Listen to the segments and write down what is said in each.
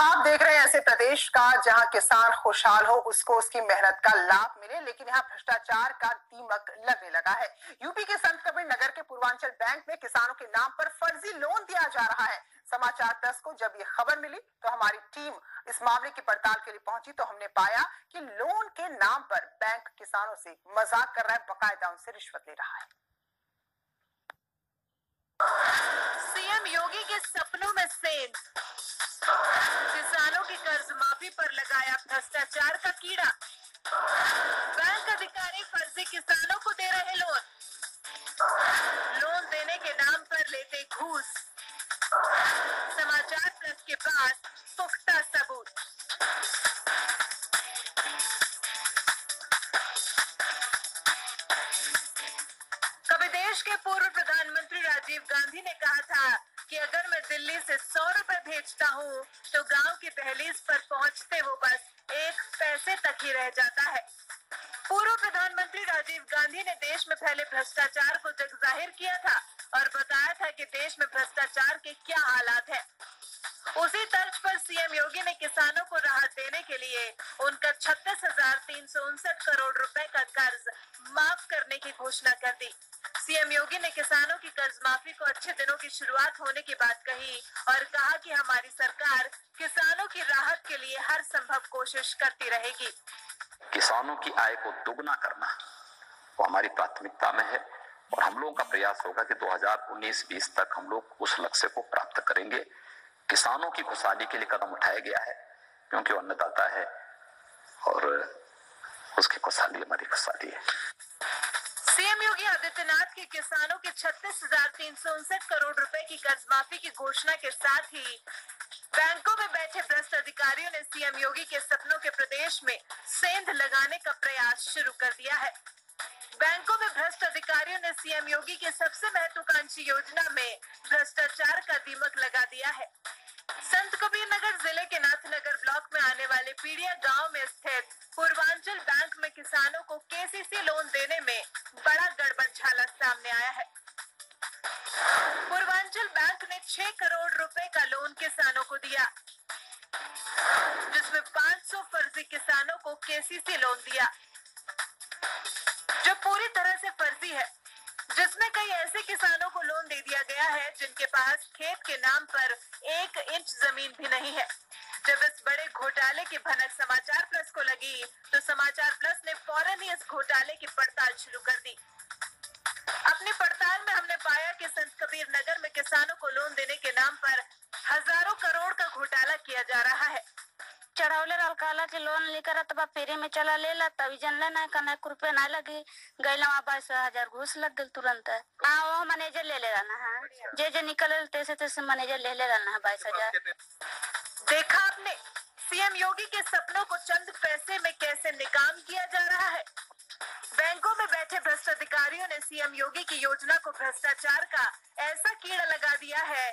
आप देख रहे हैं ऐसे प्रदेश का जहां किसान खुशहाल हो, उसको उसकी मेहनत का लाभ मिले, लेकिन यहाँ भ्रष्टाचार का दीमक लगने लगा है। यूपी के संत कबीर नगर के पूर्वांचल बैंक में किसानों के नाम पर फर्जी लोन दिया जा रहा है। समाचार प्लस को जब ये खबर मिली तो हमारी टीम इस मामले की पड़ताल के लिए पहुंची तो हमने पाया कि लोन के नाम पर बैंक किसानों से मजाक कर रहा है, बकायदा उनसे रिश्वत ले रहा है। सीएम योगी के सपनों में सेंध, किसानों की कर्ज माफी पर लगाया भ्रष्टाचार का कीड़ा। बैंक अधिकारी फर्जी किसानों को दे रहे लोन देने के नाम पर लेते घूस। समाचार प्लस के पास पुख्ता सबूत। कभी देश के पूर्व प्रधानमंत्री राजीव गांधी ने कहा था कि अगर मैं दिल्ली से 100 रुपए भेजता हूँ तो गांव की दहलीज पर पहुँचते वो बस 1 पैसे तक ही रह जाता है। पूर्व प्रधानमंत्री राजीव गांधी ने देश में फैले भ्रष्टाचार को जग जाहिर किया था और बताया था कि देश में भ्रष्टाचार के क्या हालात है। उसी तर्ज पर सीएम योगी ने किसानों को राहत देने के लिए उनका 36,359 करोड़ रुपए का कर्ज माफ करने की घोषणा कर दी। सीएम योगी ने किसानों की कर्ज माफी को अच्छे दिनों की शुरुआत होने की बात कही और कहा कि हमारी सरकार किसानों की राहत के लिए हर संभव कोशिश करती रहेगी। किसानों की आय को दोगुना करना वो हमारी प्राथमिकता में है और हम लोगों का प्रयास होगा कि 2019-20 तक हम लोग उस लक्ष्य को प्राप्त करेंगे। किसानों की खुशहाली के लिए कदम उठाया गया है क्योंकि वो अन्नदाता है और उसकी खुशहाली हमारी खुशहाली है। सीएम योगी आदित्यनाथ की किसानों के 36,359 करोड़ रुपए की कर्ज माफी की घोषणा के साथ ही बैंकों में बैठे भ्रष्ट अधिकारियों ने सीएम योगी के सपनों के प्रदेश में सेंध लगाने का प्रयास शुरू कर दिया है। बैंकों में भ्रष्ट अधिकारियों ने सीएम योगी की सबसे महत्वाकांक्षी योजना में भ्रष्टाचार का दीमक लगा दिया है। संत कबीर नगर जिले के नाथनगर ब्लॉक में आने वाले पीड़िया गांव में स्थित पूर्वांचल बैंक में किसानों को केसीसी लोन देने में बड़ा गड़बड़झाला सामने आया है। पूर्वांचल बैंक ने 6 करोड़ रुपए का लोन किसानों को दिया, जिसमें 500 फर्जी किसानों को केसीसी लोन दिया, जो पूरी तरह से फर्जी है। जिसमें कई ऐसे किसानों को लोन दे दिया गया है जिनके पास खेत के नाम पर 1 इंच जमीन भी नहीं है। जब इस बड़े घोटाले की भनक समाचार प्लस को लगी तो समाचार प्लस ने फौरन ही इस घोटाले की पड़ताल शुरू कर दी। अपनी पड़ताल में हमने पाया कि संत कबीर नगर में किसानों को लोन देने के नाम पर हजारों करोड़ का घोटाला किया जा रहा है। चढ़ावले अलकाला के लोन लेकर तब फेरी में चला लेला तभी जानले ना कने रुपये ना लगे गैला 22,000 घूस लग गल तुरंत। वो मैनेजर ले ले रहना है, जे निकल तैसे मैनेजर ले रहना है 22,000। देखा आपने सीएम योगी के सपनों को चंद पैसे में कैसे निकाम किया जा रहा है। बैंकों में बैठे भ्रष्ट अधिकारियों ने सीएम योगी की योजना को भ्रष्टाचार का ऐसा कीड़ा लगा दिया है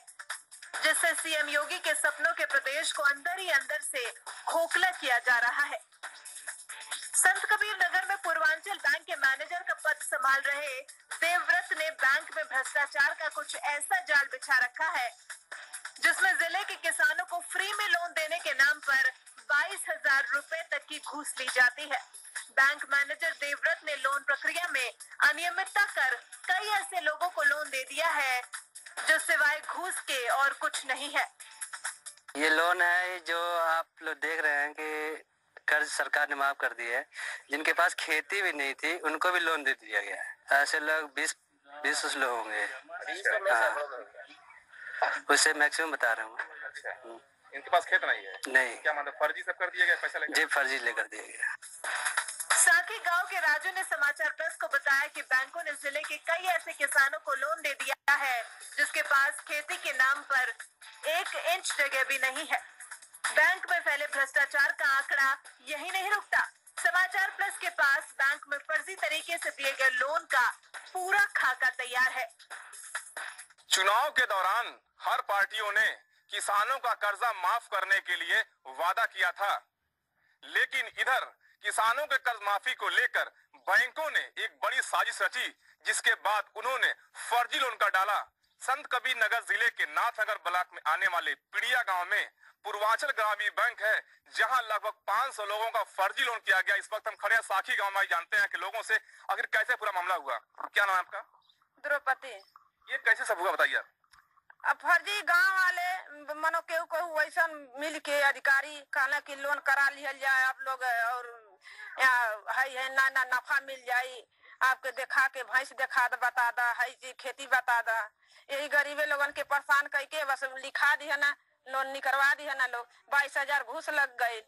जिससे सीएम योगी के सपनों के प्रदेश को अंदर ही अंदर से खोखला किया जा रहा है। संत कबीर नगर में पूर्वांचल बैंक के मैनेजर का पद संभाल रहे देवव्रत ने बैंक में भ्रष्टाचार का कुछ ऐसा जाल बिछा रखा है जिसमें जिले के किसानों को फ्री में लोन देने के नाम पर 22,000 रुपए तक की घूस ली जाती है। बैंक मैनेजर देवव्रत ने लोन प्रक्रिया में अनियमितता कर कई ऐसे लोगों को लोन दे दिया है जो सिवाय घूस के और कुछ नहीं है। ये लोन है जो आप लोग देख रहे हैं कि कर्ज सरकार ने माफ कर दी है। जिनके पास खेती भी नहीं थी उनको भी लोन दे दिया गया है। ऐसे लोग 20 लोग होंगे। उससे मैक्सिमम बता रहा हूँ। इनके पास खेत नहीं है? नहीं। क्या मतलब फर्जी सब कर दिया गया, पैसा लेकर? जी फर्जी लेकर दिया गया। साकी गांव के राजू ने समाचार प्लस को बताया कि बैंकों ने जिले के कई ऐसे किसानों को लोन दे दिया है जिसके पास खेती के नाम पर 1 इंच जगह भी नहीं है। बैंक में फैले भ्रष्टाचार का आंकड़ा यही नहीं रुकता। समाचार प्लस के पास बैंक में फर्जी तरीके से दिए गए लोन का पूरा खाका तैयार है। चुनाव के दौरान हर पार्टियों ने किसानों का कर्जा माफ करने के लिए वादा किया था, लेकिन इधर किसानों के कर्ज माफी को लेकर बैंकों ने एक बड़ी साजिश रची, जिसके बाद उन्होंने फर्जी लोन का डाला। संत कबीर नगर जिले के नाथनगर ब्लॉक में आने वाले पीड़िया गांव में पूर्वांचल ग्रामीण बैंक है, जहां लगभग 500 लोगों का फर्जी लोन किया गया। इस वक्त हम खड़े हैं साखी गांव में, जानते हैं कि लोगों से आखिर कैसे पूरा मामला हुआ। क्या नाम है आपका? द्रौपदी। ये कैसे सब हुआ बताइए। अब फर्जी गांव वाले मनो केहू कहू वैसा मिल के अधिकारी कहना कि लोन करा लिया जाए आप लोग, और यहाँ है ना नफा मिल जाये, आपके देखा के भैंस देखा दा, बता दा, है जी खेती बता दा। यही गरीबे लोगन के परेशान करके बस लिखा दी है ना, लोन निकलवा दी है ना। लोग 22,000 घूस लग गए।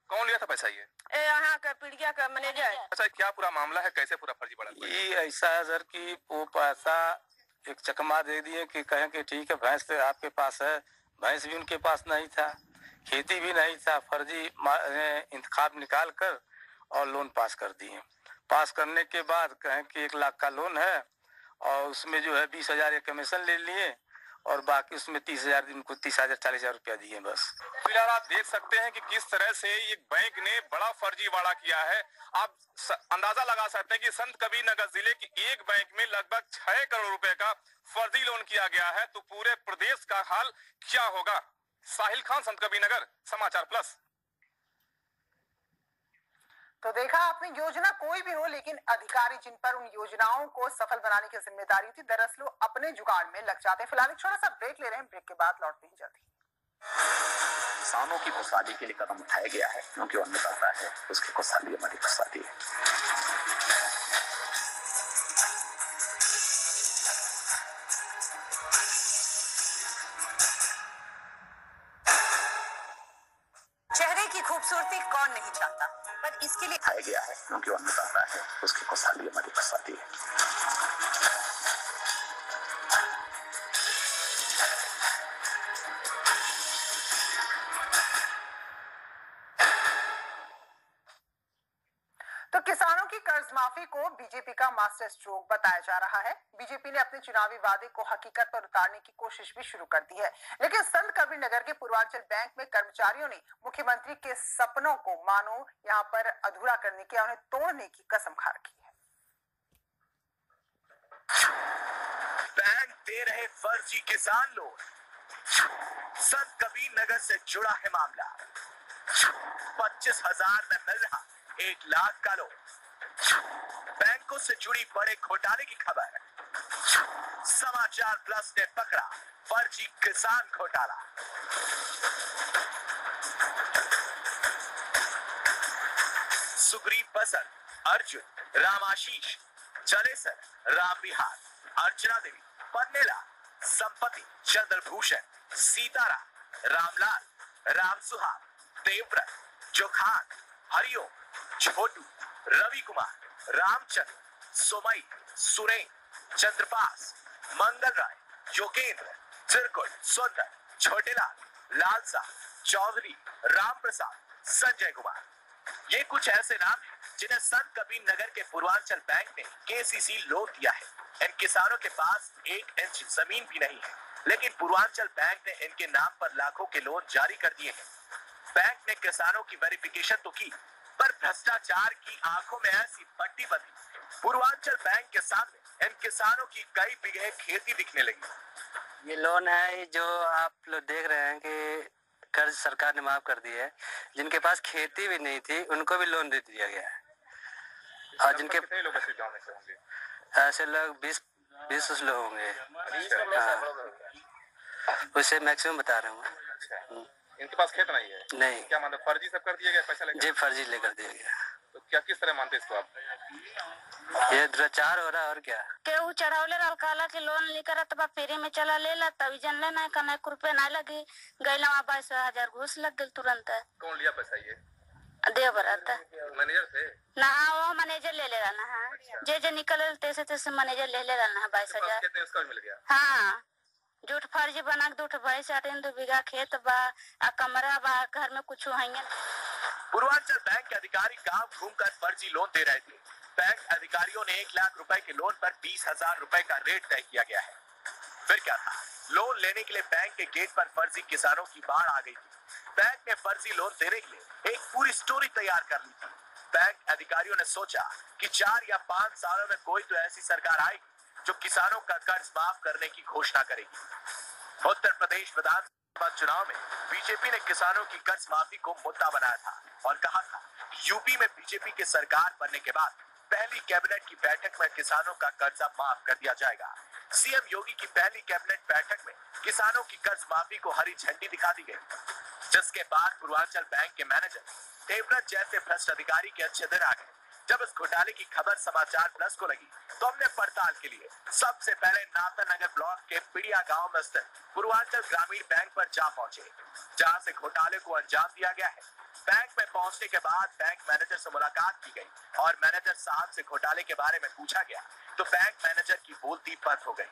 कौन लिया था पैसा? ये यहाँ का पीड़िया का मैनेजर। अच्छा, क्या पूरा मामला है, कैसे पूरा फर्जी पड़ा? ये ऐसा है सर कि वो पैसा एक चकमा दे दिए कि कहें कि ठीक है भैंस तो आपके पास है, भैंस भी उनके पास नहीं था, खेती भी नहीं था, फर्जी इंतखाब निकाल कर और लोन पास कर दिए। पास करने के बाद कहें कि 1 लाख का लोन है और उसमें जो है 20,000 ये कमीशन ले लिए और बाकी उसमें 30,000 इनको 30,000 40,000 रुपया दिए बस। फिलहाल आप देख सकते हैं कि किस तरह से एक बैंक ने बड़ा फर्जीवाड़ा किया है। आप अंदाजा लगा सकते हैं कि संत कबीर नगर जिले की एक बैंक में लगभग 6 करोड़ रुपए का फर्जी लोन किया गया है, तो पूरे प्रदेश का हाल क्या होगा। साहिल खान, संत कबीर नगर, समाचार प्लस। तो देखा आपने, योजना कोई भी हो लेकिन अधिकारी जिन पर उन योजनाओं को सफल बनाने की जिम्मेदारी थी, दरअसल वो अपने जुगाड़ में लग जाते हैं। फिलहाल एक छोटा सा ब्रेक ले रहे हैं, ब्रेक के बाद लौटते हैं जल्दी। किसानों की खुशहाली के लिए कदम उठाया गया है, क्योंकि अन्नदाता है उसकी खुशहाली हमारी खुशहाली है। चेहरे की खूबसूरती कौन नहीं चाहता, पर इसके लिए उठाया गया है, क्योंकि अन्नदाता है उसकी खुशहाली हमारी खुशहाली है। तो किसानों की कर्ज माफी को बीजेपी का मास्टर स्ट्रोक बताया जा रहा है। बीजेपी ने अपने चुनावी वादे को हकीकत पर उतारने की कोशिश भी शुरू कर दी है, लेकिन संत कबीर नगर के पूर्वांचल बैंक में कर्मचारियों ने मुख्यमंत्री के सपनों को मानो यहां पर अधूरा करने की, उन्हें तोड़ने की कसम खा रखी है। बैंक दे रहे फर्जी किसान लोन। संत कबीर नगर से जुड़ा है मामला। 25,000 में मिल रहा 1 लाख का लोन। बैंकों से जुड़ी बड़े घोटाले की खबर। समाचार प्लस ने पकड़ा फर्जी किसान घोटाला। सुग्रीव बसंत, अर्जुन, रामाशीष, जलेसर, राम विहार, अर्चना देवी, पन्नेला, संपत्ति, चंद्रभूषण, सीताराम, रामलाल, राम सुहाग, देवव्रत, जोखान, हरिओम, छोटू, रवि कुमार, रामचंद्र, सोमई, सुरेन, चंद्रपास, मंगल राय, योगेंद्र, चिरकुट, सुंदर, छोटेलाल, लालसा, चौधरी, राम प्रसाद, संजय कुमार। ये कुछ ऐसे नाम हैं जिन्हें संत कबीर नगर के पूर्वांचल बैंक ने केसीसी लोन दिया है। इन किसानों के पास 1 इंच जमीन भी नहीं है, लेकिन पूर्वांचल बैंक ने इनके नाम पर लाखों के लोन जारी कर दिए हैं। बैंक ने किसानों की वेरिफिकेशन तो की, पर भ्रष्टाचार की आंखों में ऐसी पट्टी बंधी। पूर्वांचल बैंक के सामने इन किसानों की कई बीघे खेती दिखने लगी। ये लोन है जो आप लोग देख रहे हैं कि कर्ज सरकार ने माफ कर दी है। जिनके पास खेती भी नहीं थी उनको भी लोन दे दिया गया है। और जिनके कितने लोग ऐसे गांव में से होंगे? ऐसे लोग 20 लोग होंगे। उससे मैक्सिमम बता रहा हूँ। इनके पास खेत नहीं है? नहीं। क्या मतलब फर्जी सब कर दिया गया, पैसा लेकर? जी फर्जी लेकर दिया गया। तो क्या किस तरह मानते इसको आप? ये दुराचार हो रहा है और क्या। केहू चढ़ावले रहल काला के लोन लेकर तब फ्री में चला ले ला, तभी जनले ना कने 1 रुपया ना लगी, गैला 22,000 घूस लग गल तुरंत। कौन लिया पैसा? ये देवव्रत मैनेजर थे ना? वो मैनेजर ले ले रहा है, जे निकल तैसे मैनेजर ले ले रहा है 22,000। कितने उसका मिल गया? हाँ, झूठ फर्जी बना के 2 भैंस 2 बीघा खेत बा, आ कमरा बा, घर में कुछ है। पूर्वांचल बैंक के अधिकारी गांव घूमकर फर्जी लोन दे रहे थे। बैंक अधिकारियों ने 1 लाख रुपए के लोन पर 20,000 रुपए का रेट तय किया गया है। फिर क्या था, लोन लेने के लिए बैंक के गेट पर फर्जी किसानों की बाढ़ आ गई थी। बैंक ने फर्जी लोन देने के लिए एक पूरी स्टोरी तैयार कर ली थी। बैंक अधिकारियों ने सोचा कि 4 या 5 सालों में कोई तो ऐसी सरकार आएगी जो किसानों का कर्ज माफ करने की घोषणा करेगी। उत्तर प्रदेश विधानसभा चुनाव में बीजेपी ने किसानों की कर्ज माफी को मुद्दा बनाया था और कहा था यूपी में बीजेपी की सरकार बनने के बाद पहली कैबिनेट की बैठक में किसानों का कर्जा माफ कर दिया जाएगा। सीएम योगी की पहली कैबिनेट बैठक में किसानों की कर्ज माफी को हरी झंडी दिखा दी गई, जिसके बाद पूर्वांचल बैंक के मैनेजर देवव्रत जैसे भ्रष्ट अधिकारी के अच्छे दिन आ गए। जब इस घोटाले की खबर समाचार प्लस को लगी तो हमने पड़ताल के लिए सबसे पहले नाथनगर ब्लॉक के पिड़िया गांव में स्थित पूर्वांचल ग्रामीण बैंक पर जा पहुंचे, जहां से घोटाले को अंजाम दिया गया है। बैंक में पहुंचने के बाद बैंक मैनेजर से मुलाकात की गई और मैनेजर साहब से घोटाले के बारे में पूछा गया तो बैंक मैनेजर की बोलती बंद हो गई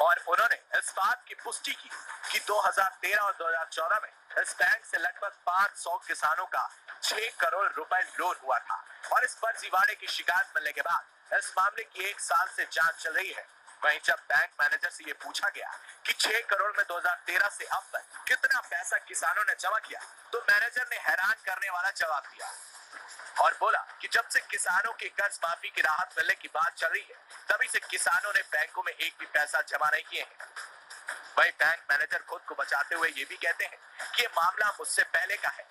और उन्होंने इस बात की पुष्टि की कि 2013 और 2014 में इस बैंक से लगभग 500 किसानों का 6 करोड़ रुपए लोन हुआ था और इस फर्जीवाड़े की शिकायत मिलने के बाद इस मामले की 1 साल से जांच चल रही है। वहीं जब बैंक मैनेजर से ये पूछा गया कि 6 करोड़ में 2013 से अब तक कितना पैसा किसानों ने जमा किया तो मैनेजर ने हैरान करने वाला जवाब दिया और बोला कि जब से किसानों के कर्ज माफी की राहत मिलने की बात चल रही है तभी से किसानों ने बैंकों में एक भी पैसा जमा नहीं किए हैं। वही बैंक मैनेजर खुद को बचाते हुए ये भी कहते हैं कि ये मामला मुझसे पहले का है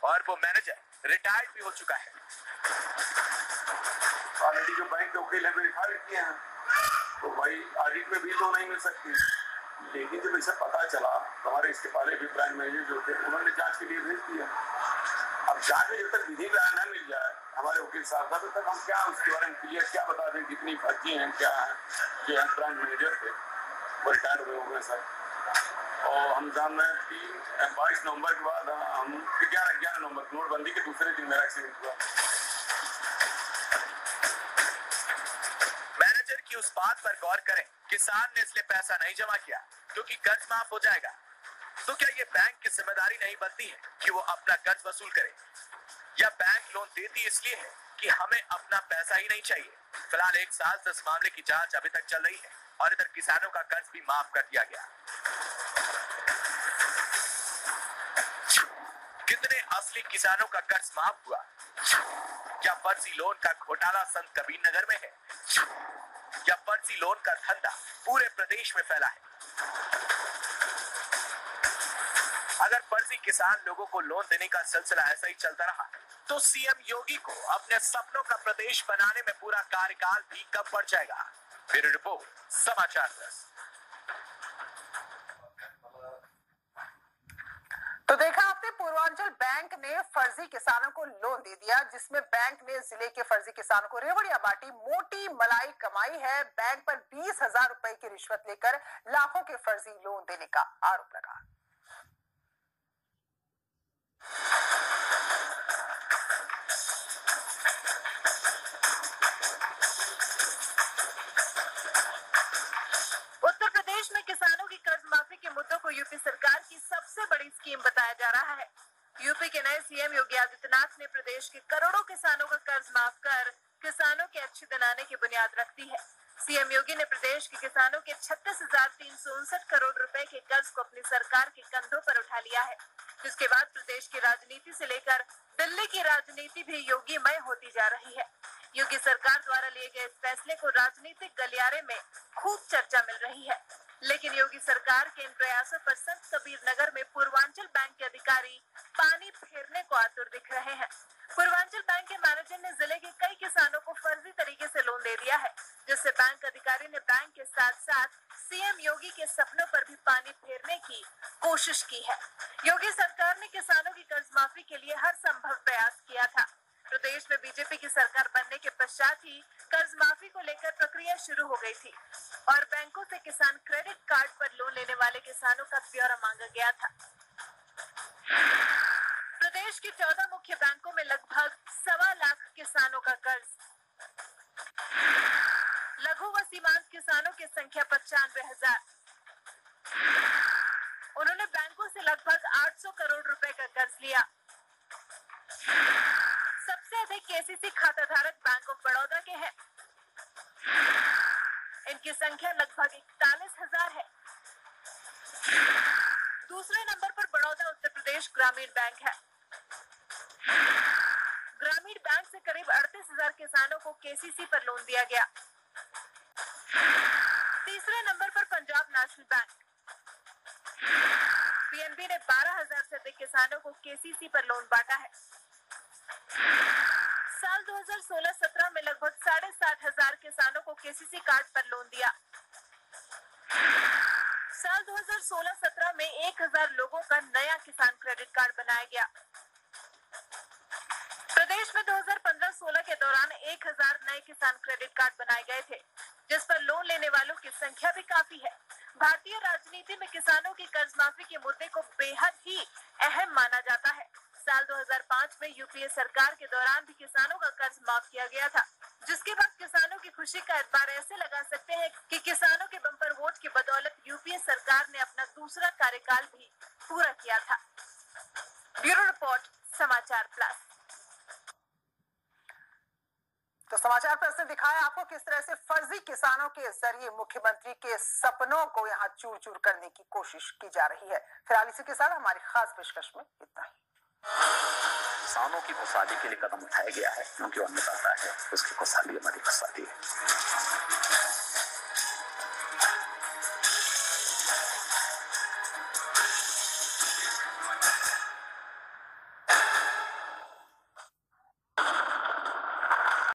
और वो मैनेजर रिटायर्ड भी हो चुका है। ऑलरेडी जो बैंक के वकील है वेरीफाई किए हैं तो भाई ऑडिट में भी तो नहीं मिल सकती, लेकिन जब इसे पता चला तो हमारे इसके पहले भी ब्रांच मैनेजर जो थे उन्होंने जांच के लिए भेज दिया। अब जांच में जब तक विधि राय न मिल जाए हमारे वकील साहब तब तक हम क्या उसके बारे में क्लियर क्या बता दें कितनी फर्जी हैं क्या है। जो है ब्रांच मैनेजर थे वो रिटायर हुए होंगे सर और हम जान रहे हैं 22 नवंबर के बाद हम 11 नवंबर नोटबंदी के दूसरे दिन मेरा एक्सीडेंट हुआ। मैनेजर की उस बात पर गौर करें, किसान ने इसलिए पैसा नहीं जमा किया क्योंकि कर्ज माफ हो जाएगा। तो क्या ये बैंक की जिम्मेदारी नहीं बनती है कि वो अपना कर्ज वसूल करे, या बैंक लोन देती इसलिए है कि हमें अपना पैसा ही नहीं चाहिए। फिलहाल 1 साल से इस मामले की जांच अभी तक चल रही है और इधर किसानों का कर्ज भी माफ कर दिया गया। कितने असली किसानों का कर्ज माफ हुआ? क्या फर्जी लोन का घोटाला संत कबीर नगर में है या फर्जी लोन का धंधा पूरे प्रदेश में फैला है? अगर फर्जी किसान लोगों को लोन देने का सिलसिला ऐसा ही चलता रहा तो सीएम योगी को अपने सपनों का प्रदेश बनाने में पूरा कार्यकाल भी कम पड़ जाएगा। ब्यूरो रिपोर्ट, समाचार प्लस। तो देखा आपने, पूर्वांचल बैंक ने फर्जी किसानों को लोन दे दिया, जिसमें बैंक ने जिले के फर्जी किसानों को रेवड़ियां बांटी, मोटी मलाई कमाई है। बैंक पर 20,000 रुपए की रिश्वत लेकर लाखों के फर्जी लोन देने का आरोप लगा। उत्तर प्रदेश में किसानों की कर्ज माफी के मुद्दों को यूपी सरकार की सबसे बड़ी स्कीम बताया जा रहा है। यूपी के नए सीएम योगी आदित्यनाथ ने प्रदेश के करोड़ों किसानों का कर्ज माफ कर किसानों के अच्छे दिन आने की बुनियाद रख दी है। सीएम योगी ने प्रदेश के किसानों के 36,359 करोड़ रुपए के कर्ज को अपनी सरकार के कंधों पर उठा लिया है, जिसके बाद प्रदेश की राजनीति से लेकर दिल्ली की राजनीति भी योगीमय होती जा रही है। योगी सरकार द्वारा लिए गए इस फैसले को राजनीतिक गलियारे में खूब चर्चा मिल रही है, लेकिन योगी सरकार के इन प्रयासों पर संत कबीर नगर में पूर्वांचल बैंक के अधिकारी पानी फेरने को आतुर दिख रहे हैं। पूर्वांचल बैंक के मैनेजर ने जिले के कई किसानों को फर्जी तरीके से लोन दे दिया है, जिससे बैंक अधिकारी ने बैंक के साथ साथ सीएम योगी के सपनों पर भी पानी फेरने की कोशिश की है। योगी सरकार ने किसानों की कर्ज माफी के लिए हर संभव प्रयास किया था। प्रदेश में बीजेपी की सरकार बनने के पश्चात ही कर्ज माफी को लेकर प्रक्रिया शुरू हो गई थी और बैंकों से किसान क्रेडिट कार्ड पर लोन लेने वाले किसानों का ब्यौरा मांगा गया था। प्रदेश की 14 मुख्य बैंकों में लगभग 1.25 लाख किसानों का कर्ज। लघु व सीमांत किसानों की संख्या 95,000। उन्होंने बैंकों से लगभग 800 करोड़ रुपए का कर्ज लिया। सबसे अधिक केसीसी खाता धारक बैंक ऑफ बड़ौदा के हैं। इनकी संख्या लगभग 41,000 है। दूसरे नंबर पर बड़ौदा उत्तर प्रदेश ग्रामीण बैंक है। ग्रामीण बैंक से करीब 38,000 किसानों को केसीसी पर लोन दिया गया। तीसरे नंबर पर पंजाब नेशनल बैंक। पीएनबी ने 12,000 से अधिक किसानों को केसीसी पर लोन बांटा है। साल 2016-17 में लगभग 60,500 किसानों को केसीसी कार्ड पर लोन दिया। साल 2016-17 में 1,000 लोगों का नया किसान क्रेडिट कार्ड बनाया गया। प्रदेश में 2015-16 के दौरान 1,000 नए किसान क्रेडिट कार्ड बनाए गए थे, जिस पर लोन लेने वालों की संख्या भी काफी है। भारतीय राजनीति में किसानों की कर्ज माफी के मुद्दे को बेहद ही अहम माना जाता है। साल 2005 में यूपीए सरकार के दौरान भी किसानों का कर्ज माफ किया गया था, जिसके बाद किसानों की खुशी का एतबार ऐसे लगा सकते हैं कि किसानों के बम्पर वोट की बदौलत यूपीए सरकार ने अपना दूसरा कार्यकाल भी पूरा किया था। ब्यूरो रिपोर्ट, समाचार प्लस। तो समाचार प्लस ने दिखाया आपको किस तरह से फर्जी किसानों के जरिए मुख्यमंत्री के सपनों को यहाँ चूर चूर करने की कोशिश की जा रही है। फिलहाल इसी के साथ हमारी खास पेशकश में इतना ही। किसानों की खुशहाली के लिए कदम उठाया गया है, क्योंकि वो अन्नदाता है, उसकी खुशहाली हमारी खुशहाली है।